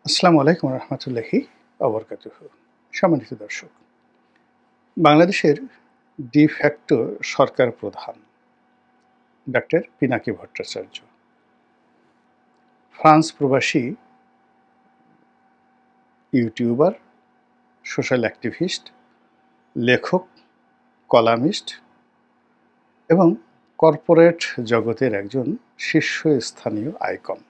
আসসালামু আলাইকুম রহমতুল্লাহি অবরকাতুহ। সম্মানিত দর্শক, বাংলাদেশের ফ্যাক্টো সরকার প্রধান ডক্টর পিনাকি ভট্টাচার্য ফ্রান্স প্রবাসী ইউটিউবার, সোশ্যাল অ্যাক্টিভিস্ট, লেখক, কলামিস্ট এবং কর্পোরেট জগতের একজন শীর্ষস্থানীয় আইকন।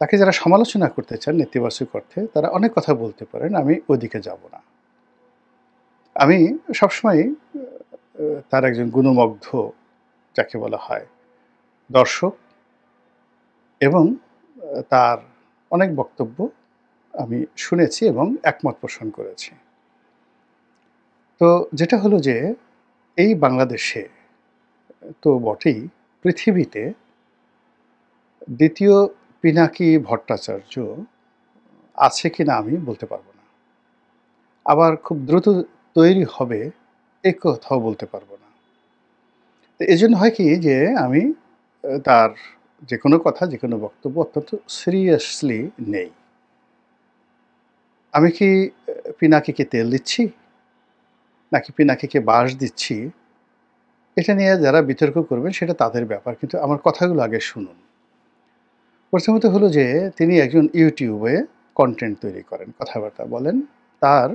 তাকে যারা সমালোচনা করতে চান নেতিবাচক অর্থে, তারা অনেক কথা বলতে পারেন, আমি ওদিকে যাব না। আমি সবসময় তার একজন গুণমুগ্ধ, যাকে বলা হয়, দর্শক, এবং তার অনেক বক্তব্য আমি শুনেছি এবং একমত পোষণ করেছি। তো যেটা হলো যে, এই বাংলাদেশে তো বটেই, পৃথিবীতে দ্বিতীয় পিনাকি ভট্টাচার্য আছে কিনা আমি বলতে পারব না। আবার খুব দ্রুত তৈরি হবে এ কথাও বলতে পারব না। তো এজন্য হয় কি যে, আমি তার যেকোনো কথা, যেকোনো বক্তব্য অত্যন্ত সিরিয়াসলি নেই। আমি কি পিনাকিকে তেল দিচ্ছি? নাকি পিনাকিকে বাঁশ দিচ্ছি? এটা নিয়ে যারা বিতর্ক করবেন সেটা তাদের ব্যাপার। কিন্তু আমার কথাগুলো আগে শুনুন। প্রথমত হলো যে, তিনি একজন ইউটিউবে কনটেন্ট তৈরি করেন, কথাবার্তা বলেন। তার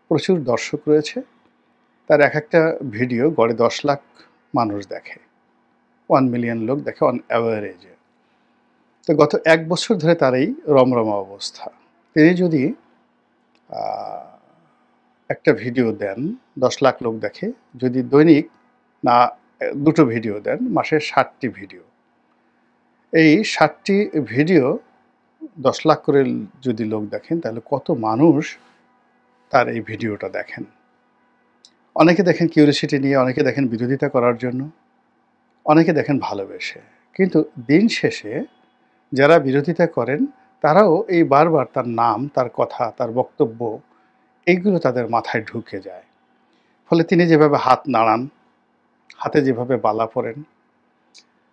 প্রচুর দর্শক রয়েছে। তার একটা ভিডিও গড়ে ১০ লাখ মানুষ দেখে। 1 মিলিয়ন লোক দেখে অন অ্যাভারেজে। তো গত ১ বছর ধরে তার এই রমরমা অবস্থা। তিনি যদি একটা ভিডিও দেন, ১০ লাখ লোক দেখে। যদি দৈনিক না ২ টো ভিডিও দেন, মাসে ৬০ টি ভিডিও। এই ৬০ টি ভিডিও ১০ লাখ করে যদি লোক দেখেন, তাহলে কত মানুষ তার এই ভিডিওটা দেখেন? অনেকে দেখেন কিউরিওসিটি নিয়ে, অনেকে দেখেন বিরোধিতা করার জন্য, অনেকে দেখেন ভালোবেসে। কিন্তু দিন শেষে যারা বিরোধিতা করেন, তারাও এই বারবার তার নাম, তার কথা, তার বক্তব্য, এইগুলো তাদের মাথায় ঢুকে যায়। ফলে তিনি যেভাবে হাত নাড়ান, হাতে যেভাবে বালা পরেন,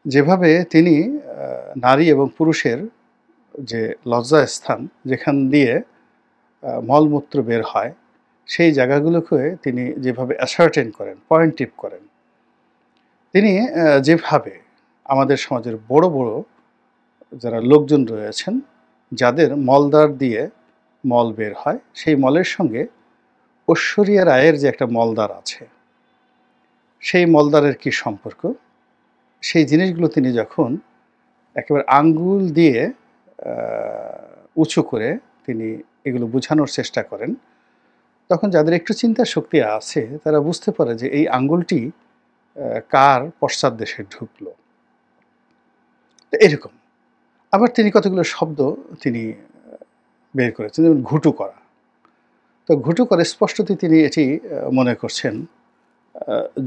যেভাবে তিনি নারী এবং পুরুষের যে লজ্জাস্থান, যেখান দিয়ে মলমূত্র বের হয়, সেই জায়গাগুলোকে তিনি যেভাবে অ্যাসার্টেন করেন, পয়েন্টিভ করেন, তিনি যেভাবে আমাদের সমাজের বড় বড় যারা লোকজন রয়েছেন, যাদের মলদ্বার দিয়ে মল বের হয়, সেই মলের সঙ্গে ঐশ্বরিয়া রায়ের যে একটা মলদ্বার আছে, সেই মলদ্বারের কী সম্পর্ক, সেই জিনিসগুলো তিনি যখন একেবারে আঙ্গুল দিয়ে উঁচু করে তিনি এগুলো বোঝানোর চেষ্টা করেন, তখন যাদের একটু চিন্তা শক্তি আছে, তারা বুঝতে পারে যে এই আঙ্গুলটি কার পশ্চাৎ দেশে ঢুকলো। তো এরকম। আবার তিনি কতগুলো শব্দ তিনি বের করেছেন, যেমন ঘুটু করা। তো ঘুটু করে স্পষ্টতই তিনি এটি মনে করছেন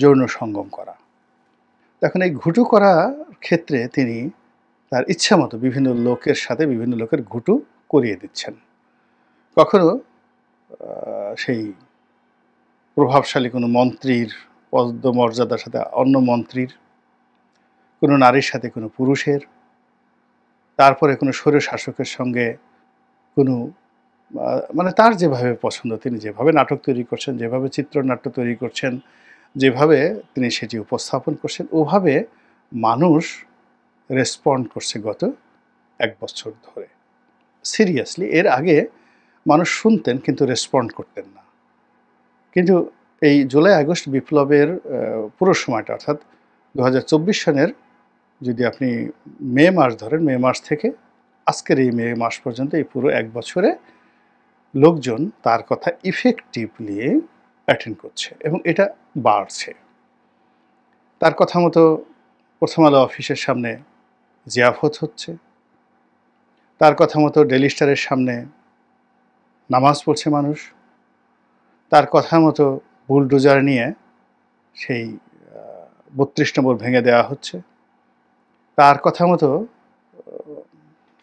যৌন সঙ্গম করা। এখন এই ঘুটু করার ক্ষেত্রে তিনি তার ইচ্ছামতো বিভিন্ন লোকের সাথে বিভিন্ন লোকের ঘুটু করিয়ে দিচ্ছেন। কখনো সেই প্রভাবশালী কোনো মন্ত্রীর পদমর্যাদার সাথে অন্য মন্ত্রীর, কোনো নারীর সাথে কোনো পুরুষের, তারপরে কোনো স্বৈরশাসকের সঙ্গে কোনো, মানে তার যেভাবে পছন্দ, তিনি যেভাবে নাটক তৈরি করছেন, যেভাবে চিত্রনাট্য তৈরি করছেন, যেভাবে তিনি সেটি উপস্থাপন করছেন, ওভাবে মানুষ রেসপন্ড করছে গত ১ বছর ধরে। সিরিয়াসলি এর আগে মানুষ শুনতেন কিন্তু রেসপন্ড করতেন না। কিন্তু এই জুলাই আগস্ট বিপ্লবের পুরো সময়টা, অর্থাৎ ২০২৪ সনের যদি আপনি মে মাস ধরেন, মে মাস থেকে আজকের এই মে মাস পর্যন্ত, এই পুরো ১ বছরে লোকজন তার কথা ইফেক্টিভলি অ্যাটেন্ড করছে এবং এটা বাড়ছে। তার কথা মতো প্রথম আলো অফিসের সামনে জিয়াফত হচ্ছে, তার কথা মতো ডেইলি স্টারের সামনে নামাজ পড়ছে মানুষ, তার কথা মতো বুলডোজার নিয়ে সেই ৩২ নম্বর ভেঙে দেওয়া হচ্ছে, তার কথা মতো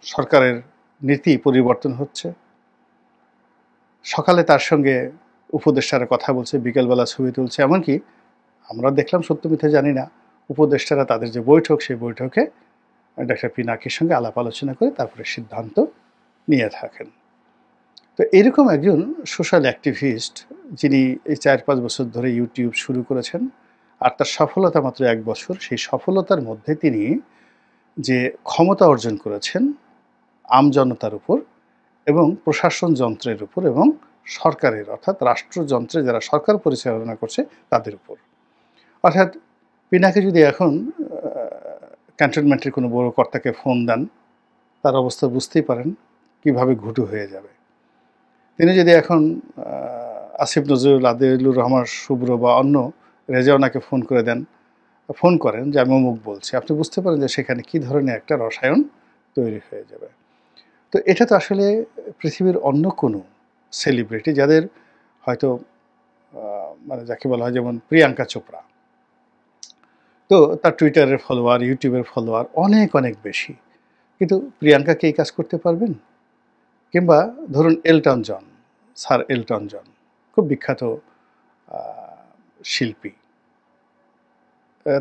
সরকারের নীতি পরিবর্তন হচ্ছে। সকালে তার সঙ্গে উপদেষ্টারা কথা বলছে, বিকেলবেলা ছবি তুলছে। এমনকি আমরা দেখলাম, সত্য মিথ্যা জানি না, উপদেষ্টারা তাদের যে বৈঠক, সেই বৈঠকে ডাক্তার পিনাকির সঙ্গে আলাপ আলোচনা করে তারপরে সিদ্ধান্ত নিয়ে থাকেন। তো এরকম একজন সোশ্যাল অ্যাক্টিভিস্ট যিনি এই ৪-৫ বছর ধরে ইউটিউব শুরু করেছেন, আর তার সফলতা মাত্র ১ বছর। সেই সফলতার মধ্যে তিনি যে ক্ষমতা অর্জন করেছেন আমজনতার উপর এবং প্রশাসন যন্ত্রের উপর এবং সরকারের অর্থাৎ রাষ্ট্রযন্ত্রে যারা সরকার পরিচালনা করছে তাদের উপর। অর্থাৎ পিনাকি যদি এখন ক্যান্টনমেন্টের কোনো বড় কর্তাকে ফোন দেন, তার অবস্থা বুঝতেই পারেন কীভাবে ঘুটু হয়ে যাবে। তিনি যদি এখন আসিফ নজরুল, আদিলুর রহমান শুভ্র বা অন্য রেজাওনাকে ফোন করেন যে আমি অমুক বলছি, আপনি বুঝতে পারেন যে সেখানে কী ধরনের একটা রসায়ন তৈরি হয়ে যাবে। তো এটা তো আসলে পৃথিবীর অন্য কোনো সেলিব্রিটি যাদের হয়তো মানে যাকে বলা হয় যেমন প্রিয়াঙ্কা চোপড়া, তো তার টুইটারের ফলোয়ার, ইউটিউবের ফলোয়ার অনেক অনেক বেশি, কিন্তু প্রিয়াঙ্কা কি এই কাজ করতে পারবেন? কিংবা ধরুন Elton John, sir Elton John খুব বিখ্যাত শিল্পী,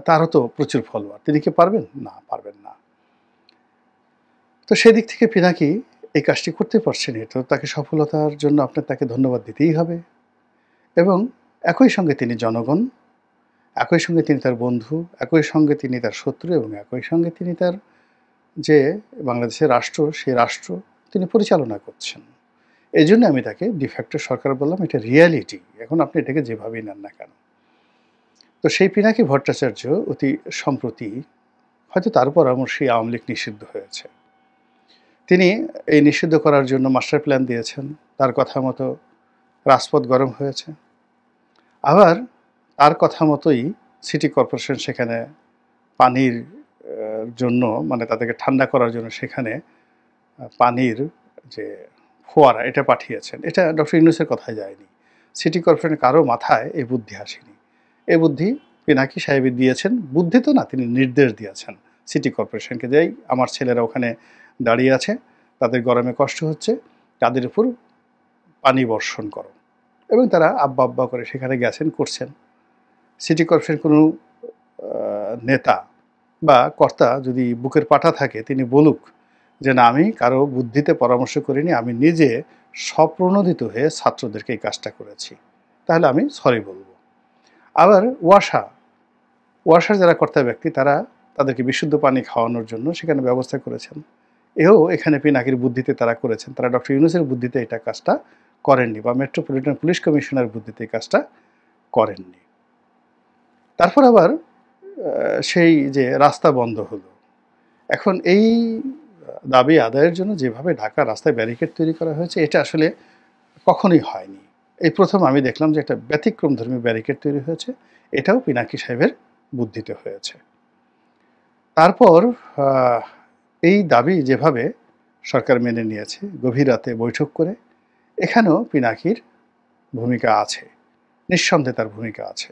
তারও তো প্রচুর ফলোয়ার, তিনি কি পারবেন? না, পারবেন না। তো সেদিক থেকে পিনাকি এই কাজটি করতে পারছেন, তো তাকে সফলতার জন্য আপনার তাকে ধন্যবাদ দিতেই হবে। এবং একই সঙ্গে তিনি জনগণ, একই সঙ্গে তিনি তার বন্ধু, একই সঙ্গে তিনি তার শত্রু এবং একই সঙ্গে তিনি তার যে বাংলাদেশের রাষ্ট্র, সেই রাষ্ট্র তিনি পরিচালনা করছেন। এই জন্য আমি তাকে ডিফ্যাক্টো সরকার বললাম, এটা রিয়ালিটি। এখন আপনি এটাকে যেভাবেই নেন না কেন। তো সেই পিনাকি ভট্টাচার্য অতি সম্প্রতি হয়তো তার পরামর্শেই আওয়ামী লীগ নিষিদ্ধ হয়েছে। তিনি এই নিষিদ্ধ করার জন্য মাস্টার প্ল্যান দিয়েছেন, তার কথা মতো রাজপথ গরম হয়েছে। আবার তার কথা মতোই সিটি কর্পোরেশন সেখানে পানির জন্য মানে তাদেরকে ঠান্ডা করার জন্য সেখানে পানির যে ফোয়ারা এটা পাঠিয়েছেন। এটা ডক্টর ইউনূসের কথায় যায়নি। সিটি কর্পোরেশনের কারো মাথায় এই বুদ্ধি আসেনি। এই বুদ্ধি পিনাকি সাহেবই দিয়েছেন। বুদ্ধি তো না, তিনি নির্দেশ দিয়েছেন সিটি কর্পোরেশনকে, যে আমার ছেলেরা ওখানে দাঁড়িয়ে আছে, তাদের গরমে কষ্ট হচ্ছে, তাদের উপর পানি বর্ষণ করো। এবং তারা আব্বা আব্বা করে সেখানে গেছেন, করছেন। সিটি কর্পোরেশন কোনো নেতা বা কর্তা যদি বুকের পাটা থাকে, তিনি বলুক যে না, আমি কারো বুদ্ধিতে পরামর্শ করিনি, আমি নিজে স্বপ্রণোদিত হয়ে ছাত্রদেরকে এই কাজটা করেছি, তাহলে আমি সরি বলবো। আবার ওয়াসার যারা কর্তা ব্যক্তি, তারা তাদেরকে বিশুদ্ধ পানি খাওয়ানোর জন্য সেখানে ব্যবস্থা করেছেন। এখানে পিনাকির বুদ্ধিতে তারা করেছেন, তারা ডক্টর ইউনূসের বুদ্ধিতে এটা কাজটা করেননি, বা মেট্রোপলিটন পুলিশ কমিশনার বুদ্ধিতে এই কাজটা করেননি। তারপর আবার সেই যে রাস্তা বন্ধ হলো, এখন এই দাবি আদায়ের জন্য যেভাবে ঢাকা রাস্তায় ব্যারিকেড তৈরি করা হয়েছে, এটা আসলে কখনোই হয়নি। এই প্রথম আমি দেখলাম যে একটা ব্যতিক্রমধর্মী ব্যারিকেড তৈরি হয়েছে, এটাও পিনাকি সাহেবের বুদ্ধিতে হয়েছে। তারপর এই দাবি যেভাবে সরকার মেনে নিয়েছে, গভীর রাতে বৈঠক করে, এখানেও পিনাকির ভূমিকা আছে, নিঃসন্দেহে তার ভূমিকা আছে।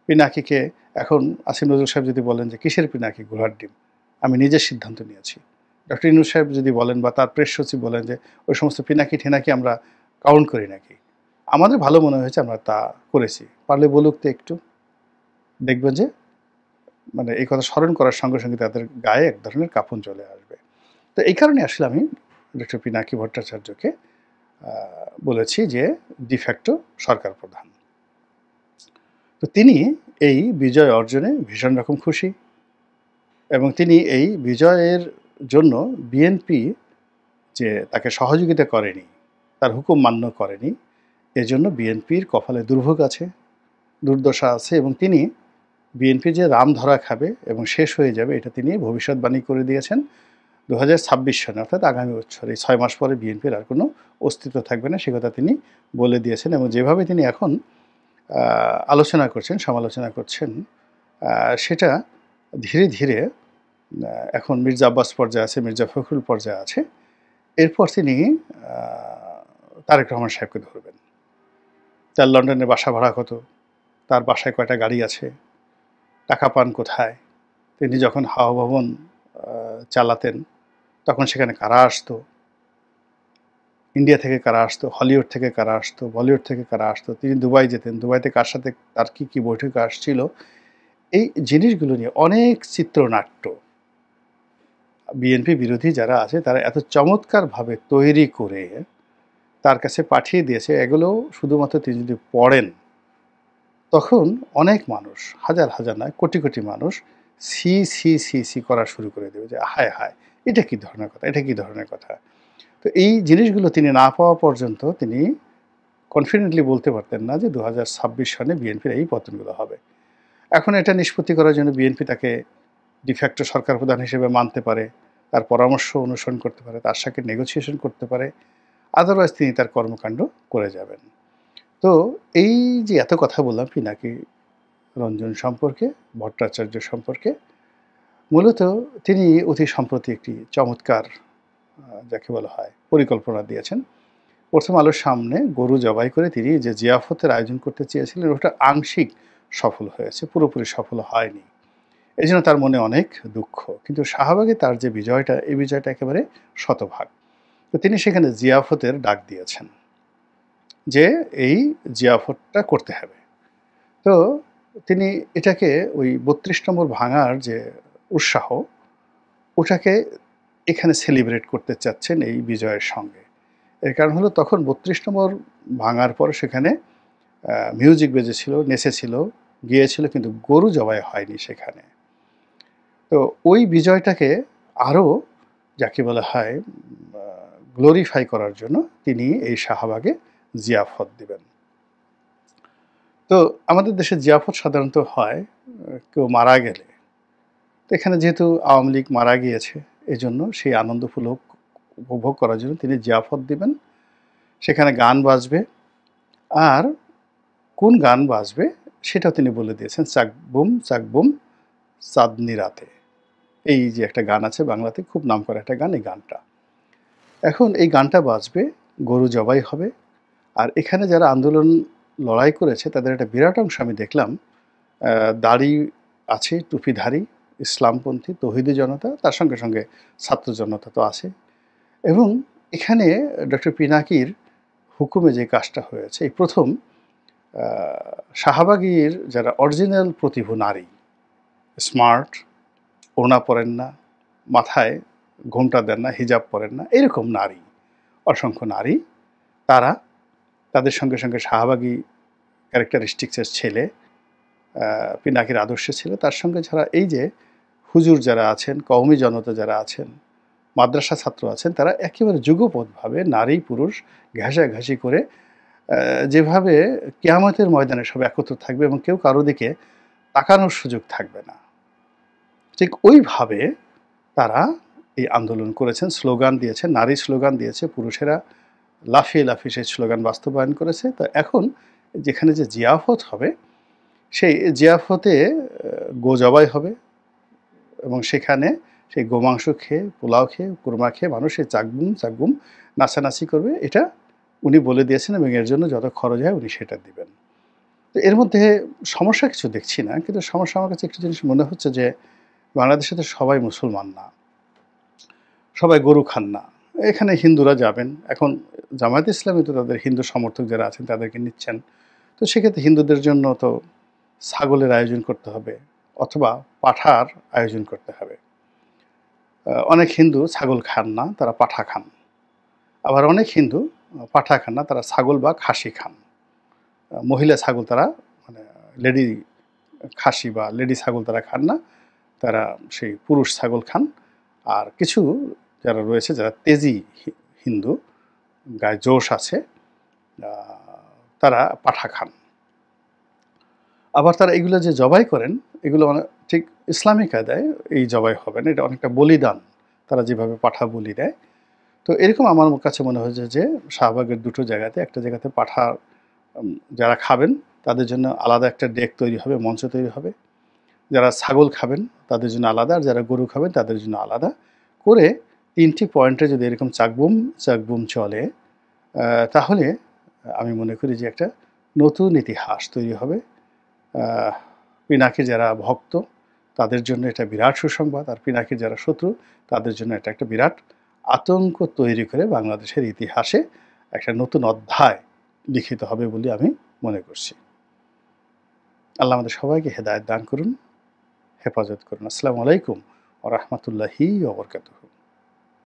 পিনাকিকে এখন আসিফ নজরুল সাহেব যদি বলেন যে কিসের পিনাকি, ঘোড়ার ডিম, আমি নিজের সিদ্ধান্ত নিয়েছি। ডক্টর ইউনূস সাহেব যদি বলেন বা তার প্রেস সচিব বলেন যে ওই সমস্ত পিনাকি ঠেনাকি আমরা কাউন্ট করি নাকি, আমাদের ভালো মনে হয়েছে, আমরা তা করেছি, পারলে বলুক তো একটু, দেখবেন যে মানে এই কথা স্মরণ করার সঙ্গে সঙ্গে তাদের গায়ে এক ধরনের কাঁপন চলে আসবে। তো এই কারণে আসলে আমি ডক্টর পিনাকি ভট্টাচার্যকে বলেছি যে ডিফ্যাক্টো সরকার প্রধান। তো তিনি এই বিজয় অর্জনে ভীষণ রকম খুশি, এবং তিনি এই বিজয়ের জন্য বিএনপি যে তাকে সহযোগিতা করেনি, তার হুকুম মান্য করেনি, এজন্য বিএনপির কপালে দুর্ভোগ আছে, দুর্দশা আছে, এবং তিনি বিএনপি যে রাম ধরা খাবে এবং শেষ হয়ে যাবে, এটা তিনি ভবিষ্যৎবাণী করে দিয়েছেন। 2026 সনে, অর্থাৎ আগামী বছর, এই 6 মাস পরে বিএনপির আর কোনো অস্তিত্ব থাকবে না, সে কথা তিনি বলে দিয়েছেন। এবং যেভাবে তিনি এখন আলোচনা করছেন, সমালোচনা করছেন, সেটা ধীরে ধীরে এখন মির্জা আব্বাস পর্যায়ে আছে, মির্জা ফখরুল পর্যায়ে আছে, এরপর তিনি তারেক রহমান সাহেবকে ধরবেন। তার লন্ডনের বাসা ভাড়া কত, তার বাসায় কয়টা গাড়ি আছে, টাকা পান কোথায়, তিনি যখন হাওয়া ভবন চালাতেন তখন সেখানে কারা আসতো, ইন্ডিয়া থেকে কারা আসতো, হলিউড থেকে কারা আসতো, বলিউড থেকে কারা আসতো, তিনি দুবাই যেতেন, দুবাইতে কার সাথে তার কী কী বৈঠকে আসছিল, এই জিনিসগুলো নিয়ে অনেক চিত্রনাট্য বিএনপি বিরোধী যারা আছে তারা এত চমৎকারভাবে তৈরি করে তার কাছে পাঠিয়ে দিয়েছে, এগুলো শুধুমাত্র তিনি যদি পড়েন, তখন অনেক মানুষ, হাজার হাজার নয়, কোটি কোটি মানুষ সি সি সি সি করা শুরু করে দেবে যে হায় হায়, এটা কী ধরনের কথা, এটা কী ধরনের কথা। তো এই জিনিসগুলো তিনি না পাওয়া পর্যন্ত তিনি কনফিডেন্টলি বলতে পারতেন না যে 2026 সনে বিএনপির এই পতনগুলো হবে। এখন এটা নিষ্পত্তি করার জন্য বিএনপি তাকে ডিফ্যাক্টো সরকার প্রধান হিসেবে মানতে পারে, তার পরামর্শ অনুসরণ করতে পারে, তার সাথে নেগোসিয়েশন করতে পারে, আদারওয়াইজ তিনি তার কর্মকাণ্ড করে যাবেন। তো এই যে এত কথা বললাম পিনাকি রঞ্জন সম্পর্কে, ভট্টাচার্য সম্পর্কে, মূলত তিনি অতি সম্প্রতি একটি চমৎকার যাকে বলা হয় পরিকল্পনা দিয়েছেন। প্রথম আলোর সামনে গরু জবাই করে তিনি যে জিয়াফতের আয়োজন করতে চেয়েছিলেন, ওটা আংশিক সফল হয়েছে, পুরোপুরি সফল হয়নি। এই জন্য তার মনে অনেক দুঃখ। কিন্তু শাহবাগে তার যে বিজয়টা, এই বিজয়টা একেবারে শতভাগ। তো তিনি সেখানে জিয়াফতের ডাক দিয়েছেন যে এই জিয়াফতটা করতে হবে। তো তিনি এটাকে ওই 32 নম্বর ভাঙার যে উৎসাহ, ওটাকে এখানে সেলিব্রেট করতে চাচ্ছেন এই বিজয়ের সঙ্গে। এর কারণ হলো তখন 32 নম্বর ভাঙার পর সেখানে মিউজিক বেজেছিল, নেচেছিল, গিয়েছিল, কিন্তু গরু জবাই হয়নি সেখানে। তো ওই বিজয়টাকে আরও যাকে বলা হয় গ্লোরিফাই করার জন্য তিনি এই শাহবাগে জিয়াফত দিবেন। তো আমাদের দেশে জিয়াফত সাধারণত হয় কেউ মারা গেলে। তো এখানে যেহেতু আওয়ামী লীগ মারা গিয়েছে, এজন্য সেই আনন্দ উপভোগ করার জন্য তিনি জিয়াফত দিবেন। সেখানে গান বাজবে, আর কোন গান বাজবে সেটাও তিনি বলে দিয়েছেন, চাকবুম চাকবুম চাঁদনি রাতে। এই যে একটা গান আছে বাংলাতে, খুব নামকরা একটা গান, এই গানটা। এখন এই গানটা বাজবে, গরু জবাই হবে। আর এখানে যারা আন্দোলন লড়াই করেছে তাদের একটা বিরাট অংশ আমি দেখলাম দাড়ি আছে, টুপিধারী, ইসলামপন্থী, তৌহিদি জনতা, তার সঙ্গে সঙ্গে ছাত্র জনতা তো আছে। এবং এখানে ডক্টর পিনাকির হুকুমে যে কাজটা হয়েছে, এই প্রথম শাহবাগীর যারা অরিজিনাল প্রতিভু নারী, স্মার্ট, ওড়না পরেন না, মাথায় ঘোমটা দেন না, হিজাব পরেন না, এরকম নারী, অসংখ্য নারী, তারা তাদের সঙ্গে সঙ্গে শাহবাগী ক্যারেক্টারিস্টিক্সের ছেলে, পিনাকির আদর্শে ছিল, তার সঙ্গে যারা এই যে হুজুর যারা আছেন, কওমি জনতা যারা আছেন, মাদ্রাসা ছাত্র আছেন, তারা একেবারে যুগপৎভাবে নারী পুরুষ ঘাসাঘাসি করে যেভাবে কিয়ামতের ময়দানে সব একত্র থাকবে এবং কেউ কারো দিকে তাকানোর সুযোগ থাকবে না, ঠিক ওইভাবে তারা এই আন্দোলন করেছেন, স্লোগান দিয়েছেন, নারী স্লোগান দিয়েছে, পুরুষেরা লাফিয়ে লাফিয়ে সেই স্লোগান বাস্তবায়ন করেছে। তো এখন যেখানে যে জিয়াফত হবে, সেই জিয়াফতে গো জবাই হবে এবং সেখানে সেই গোমাংস খেয়ে, পোলাও খেয়ে, কুরমা খেয়ে মানুষ এই চাকবুম চাকবুম নাচানাচি করবে। এটা উনি বলে দিয়েছেন এবং এর জন্য যত খরচ হয় উনি সেটা দিবেন। তো এর মধ্যে সমস্যা কিছু দেখছি না, কিন্তু সমস্যা আমার কাছে একটু জিনিস মনে হচ্ছে যে বাংলাদেশে তো সবাই মুসলমান না, সবাই গরু খান না। এখানে হিন্দুরা যাবেন, এখন জামায়াত ইসলামী তো তাদের হিন্দু সমর্থক যারা আছেন তাদেরকে নিচ্ছেন। তো সেক্ষেত্রে হিন্দুদের জন্য তো ছাগলের আয়োজন করতে হবে অথবা পাঁঠার আয়োজন করতে হবে। অনেক হিন্দু ছাগল খান না, তারা পাঁঠা খান। আবার অনেক হিন্দু পাঁঠা খান না, তারা ছাগল বা খাসি খান। মহিলা ছাগল তারা, মানে লেডি খাসি বা লেডি ছাগল তারা খান না, তারা সেই পুরুষ ছাগল খান। আর কিছু যারা রয়েছে, যারা তেজি হিন্দু, গায়ে জোশ আছে, তারা পাঁঠা খান। আবার তারা এগুলো যে জবাই করেন, এগুলো ঠিক ইসলামিক কায়দায় এই জবাই হবে না, এটা অনেকটা বলিদান, তারা যেভাবে পাঁঠা বলি দেয়। তো এরকম আমার কাছে মনে হয়েছে যে শাহবাগের দুটো জায়গাতে, একটা জায়গাতে পাঁঠা যারা খাবেন তাদের জন্য আলাদা একটা ডেক তৈরি হবে, মঞ্চ তৈরি হবে। যারা ছাগল খাবেন তাদের জন্য আলাদা, আর যারা গরু খাবেন তাদের জন্য আলাদা করে 3টি পয়েন্টে যদি এরকম চাকবুম চাকবুম চলে, তাহলে আমি মনে করি যে একটা নতুন ইতিহাস তৈরি হবে। পিনাকির যারা ভক্ত তাদের জন্য এটা বিরাট সুসংবাদ, আর পিনাকির যারা শত্রু তাদের জন্য এটা একটা বিরাট আতঙ্ক তৈরি করে বাংলাদেশের ইতিহাসে একটা নতুন অধ্যায় লিখিত হবে বলে আমি মনে করছি। আল্লাহ আমাদের সবাইকে হেদায়েত দান করুন, হেফাজত করুন। আসসালামু আলাইকুম ওয়া রাহমাতুল্লাহি ওয়া বারাকাতুহু।